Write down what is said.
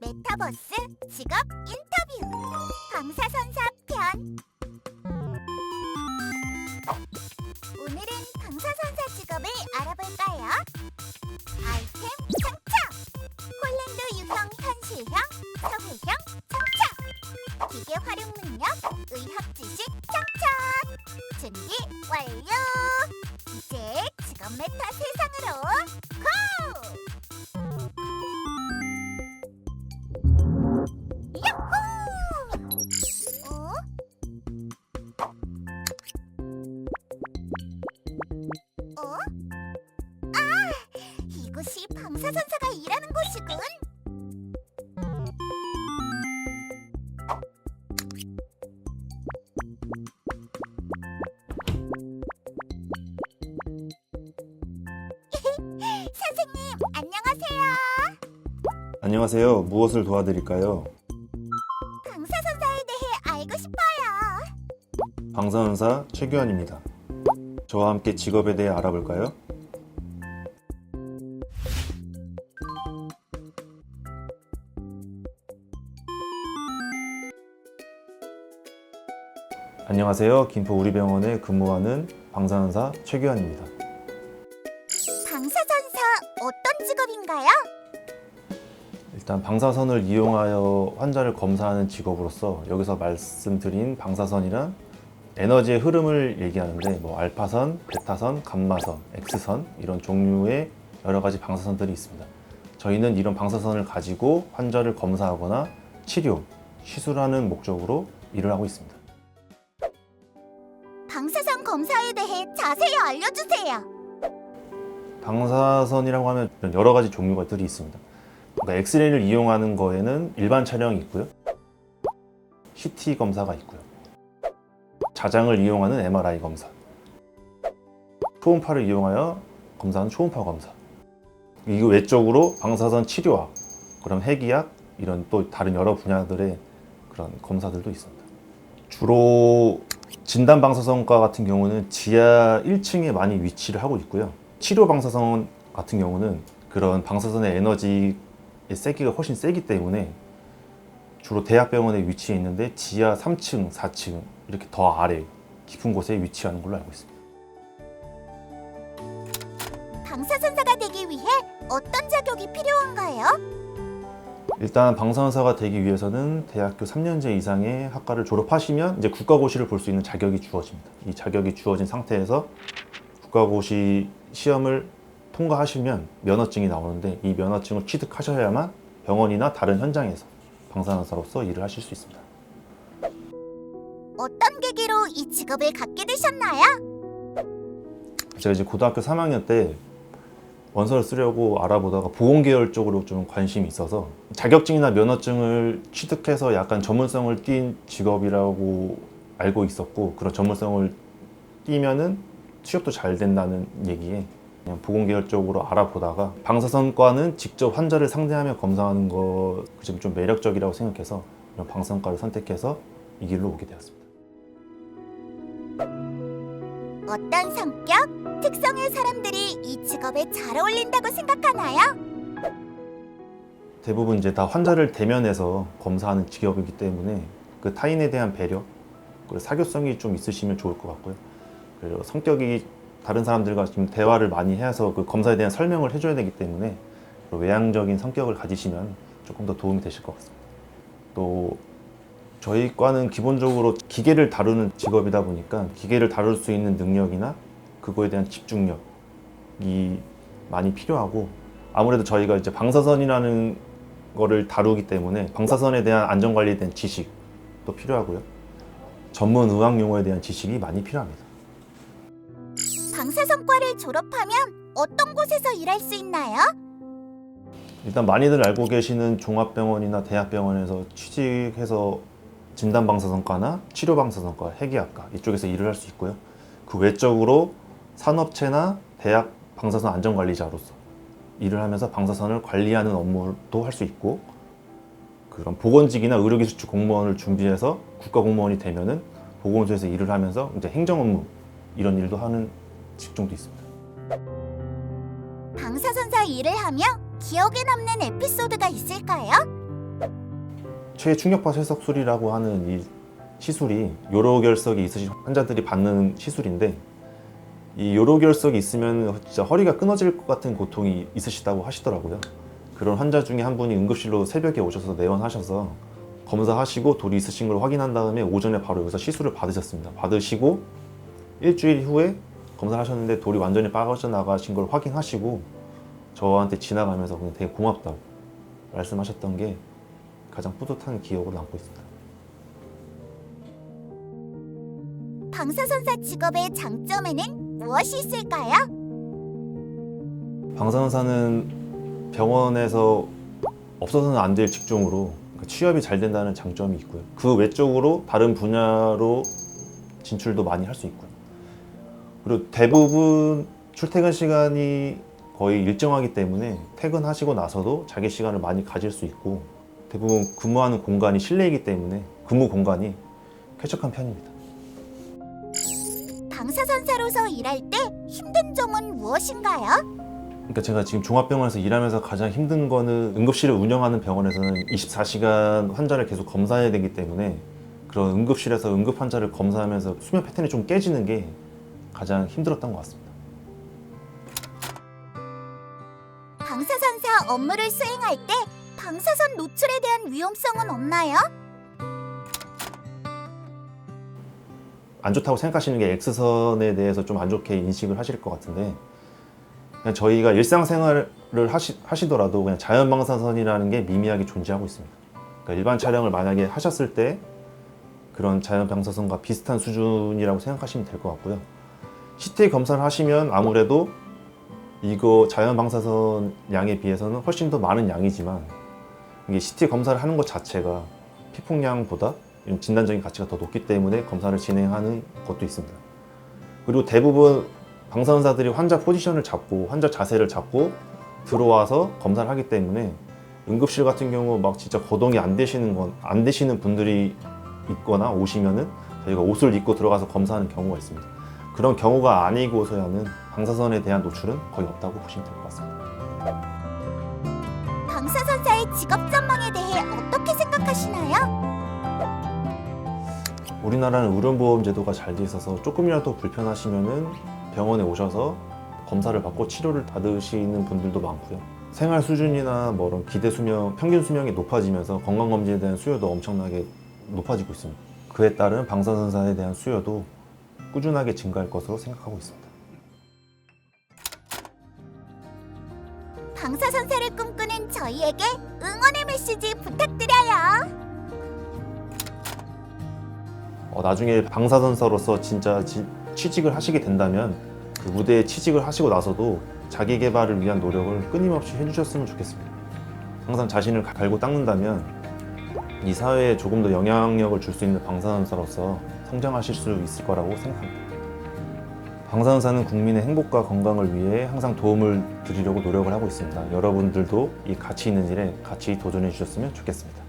메타버스 직업 인터뷰 방사선사 편. 오늘은 방사선사 직업을 알아볼까요? 아이템 장착, 폴란드 유형, 현실형, 서구형 장착, 기계 활용 능력, 의학 지식 장착. 준비 완료. 이제 직업 메타 세상으로 고! 이곳이 방사선사가 일하는 곳이군. 선생님, 안녕하세요. 안녕하세요. 무엇을 도와드릴까요? 방사선사에 대해 알고 싶어요. 방사선사 최규환입니다. 저와 함께 직업에 대해 알아볼까요? 안녕하세요. 김포 우리병원에 근무하는 방사선사 최규환입니다. 방사선사 어떤 직업인가요? 일단 방사선을 이용하여 환자를 검사하는 직업으로서 여기서 말씀드린 방사선이란 에너지의 흐름을 얘기하는데 알파선, 베타선, 감마선, X선 이런 종류의 여러 가지 방사선들이 있습니다. 저희는 이런 방사선을 가지고 환자를 검사하거나 치료, 시술하는 목적으로 일을 하고 있습니다. 방사선 검사에 대해 자세히 알려주세요. 방사선이라고 하면 여러 가지 종류가들이 있습니다. 그러니까 엑스레이를 이용하는 거에는 일반 촬영이 있고요. CT 검사가 있고요. 자장을 이용하는 MRI 검사. 초음파를 이용하여 검사하는 초음파 검사. 이거 외적으로 방사선 치료학, 그럼 핵의학 이런 또 다른 여러 분야들의 그런 검사들도 있습니다. 주로 진단 방사선과 같은 경우는 지하 1층에 많이 위치를 하고 있고요. 치료 방사선 같은 경우는 그런 방사선의 에너지의 세기가 훨씬 세기 때문에 주로 대학병원에 위치해 있는데 지하 3층, 4층 이렇게 더 아래 깊은 곳에 위치하는 걸로 알고 있습니다. 방사선사가 되기 위해 어떤 자격이 필요한가요? 일단 방사선사가 되기 위해서는 대학교 3년제 이상의 학과를 졸업하시면 이제 국가고시를 볼 수 있는 자격이 주어집니다. 이 자격이 주어진 상태에서 국가고시 시험을 통과하시면 면허증이 나오는데 이 면허증을 취득하셔야만 병원이나 다른 현장에서 방사선사로서 일을 하실 수 있습니다. 어떤 계기로 이 직업을 갖게 되셨나요? 제가 이제 고등학교 3학년 때 원서를 쓰려고 알아보다가 보건계열 쪽으로 좀 관심이 있어서 자격증이나 면허증을 취득해서 약간 전문성을 띈 직업이라고 알고 있었고, 그런 전문성을 띄면은 취업도 잘 된다는 얘기에 그냥 보건계열 쪽으로 알아보다가 방사선과는 직접 환자를 상대하며 검사하는 것이 좀 매력적이라고 생각해서 이런 방사선과를 선택해서 이 길로 오게 되었습니다. 어떤 성격, 특성의 사람들이 이 직업에 잘 어울린다고 생각하나요? 대부분 이제 다 환자를 대면해서 검사하는 직업이기 때문에 그 타인에 대한 배려, 그리고 사교성이 좀 있으시면 좋을 것 같고요. 그리고 성격이 다른 사람들과 지금 대화를 많이 해서 그 검사에 대한 설명을 해줘야 되기 때문에 외향적인 성격을 가지시면 조금 더 도움이 되실 것 같습니다. 또 저희 과는 기본적으로 기계를 다루는 직업이다 보니까 기계를 다룰 수 있는 능력이나 그거에 대한 집중력이 많이 필요하고, 아무래도 저희가 이제 방사선이라는 거를 다루기 때문에 방사선에 대한 안전관리에 대한 지식도 필요하고요. 전문 의학 용어에 대한 지식이 많이 필요합니다. 방사선과를 졸업하면 어떤 곳에서 일할 수 있나요? 일단 많이들 알고 계시는 종합병원이나 대학병원에서 취직해서 진단방사선과나 치료방사선과, 핵의학과 이쪽에서 일을 할 수 있고요. 그 외적으로 산업체나 대학 방사선 안전관리자로서 일을 하면서 방사선을 관리하는 업무도 할 수 있고, 그런 보건직이나 의료기술직 공무원을 준비해서 국가공무원이 되면은 보건소에서 일을 하면서 이제 행정 업무 이런 일도 하는 직종도 있습니다. 방사선사 일을 하며 기억에 남는 에피소드가 있을까요? 최충격파 세석술이라고 하는 이 시술이 요로결석이 있으신 환자들이 받는 시술인데, 이 요로결석이 있으면 진짜 허리가 끊어질 것 같은 고통이 있으시다고 하시더라고요. 그런 환자 중에 한 분이 응급실로 새벽에 오셔서 내원하셔서 검사하시고 돌이 있으신 걸 확인한 다음에 오전에 바로 여기서 시술을 받으셨습니다. 받으시고 일주일 후에 검사를 하셨는데 돌이 완전히 빠져나가신 걸 확인하시고 저한테 지나가면서 그냥 되게 고맙다고 말씀하셨던 게 가장 뿌듯한 기억으로 남고 있습니다. 방사선사 직업의 장점에는 무엇이 있을까요? 방사선사는 병원에서 없어서는 안 될 직종으로 취업이 잘 된다는 장점이 있고요. 그 외적으로 다른 분야로 진출도 많이 할 수 있고요. 그리고 대부분 출퇴근 시간이 거의 일정하기 때문에 퇴근하시고 나서도 자기 시간을 많이 가질 수 있고, 대부분 근무하는 공간이 실내이기 때문에 근무 공간이 쾌적한 편입니다. 방사선사로서 일할 때 힘든 점은 무엇인가요? 그러니까 제가 지금 종합병원에서 일하면서 가장 힘든 거는 응급실을 운영하는 병원에서는 24시간 환자를 계속 검사해야 되기 때문에 그런 응급실에서 응급 환자를 검사하면서 수면 패턴이 좀 깨지는 게 가장 힘들었던 것 같습니다. 방사선사 업무를 수행할 때 방사선 노출에 대한 위험성은 없나요? 안 좋다고 생각하시는 게 X선에 대해서 좀 안 좋게 인식을 하실 것 같은데, 그냥 저희가 일상생활을 하시더라도 그냥 자연방사선이라는 게 미미하게 존재하고 있습니다. 그러니까 일반 촬영을 만약에 하셨을 때 그런 자연방사선과 비슷한 수준이라고 생각하시면 될 것 같고요. CT 검사를 하시면 아무래도 이거 자연방사선 양에 비해서는 훨씬 더 많은 양이지만, 이게 CT 검사를 하는 것 자체가 피폭량보다 진단적인 가치가 더 높기 때문에 검사를 진행하는 것도 있습니다. 그리고 대부분 방사선사들이 환자 포지션을 잡고 환자 자세를 잡고 들어와서 검사를 하기 때문에 응급실 같은 경우 막 진짜 거동이 안 되시는 분들이 있거나 오시면은 저희가 옷을 입고 들어가서 검사하는 경우가 있습니다. 그런 경우가 아니고서야는 방사선에 대한 노출은 거의 없다고 보시면 될 것 같습니다. 방사선사의 직업 전망에 대해 어떻게 생각하시나요? 우리나라는 의료보험 제도가 잘 돼 있어서 조금이라도 불편하시면은 병원에 오셔서 검사를 받고 치료를 받으시는 분들도 많고요. 생활 수준이나 뭐 이런 기대 수명, 평균 수명이 높아지면서 건강검진에 대한 수요도 엄청나게 높아지고 있습니다. 그에 따른 방사선사에 대한 수요도 꾸준하게 증가할 것으로 생각하고 있습니다. 방사선사를 꿈꾸는 저희에게 응원의 메시지 부탁드려요. 나중에 방사선사로서 진짜 취직을 하시게 된다면 그 무대에 취직을 하시고 나서도 자기 개발을 위한 노력을 끊임없이 해주셨으면 좋겠습니다. 항상 자신을 갈고 닦는다면 이 사회에 조금 더 영향력을 줄 수 있는 방사선사로서 성장하실 수 있을 거라고 생각합니다. 방사선사는 국민의 행복과 건강을 위해 항상 도움을 드리려고 노력을 하고 있습니다. 여러분들도 이 가치 있는 일에 같이 도전해 주셨으면 좋겠습니다.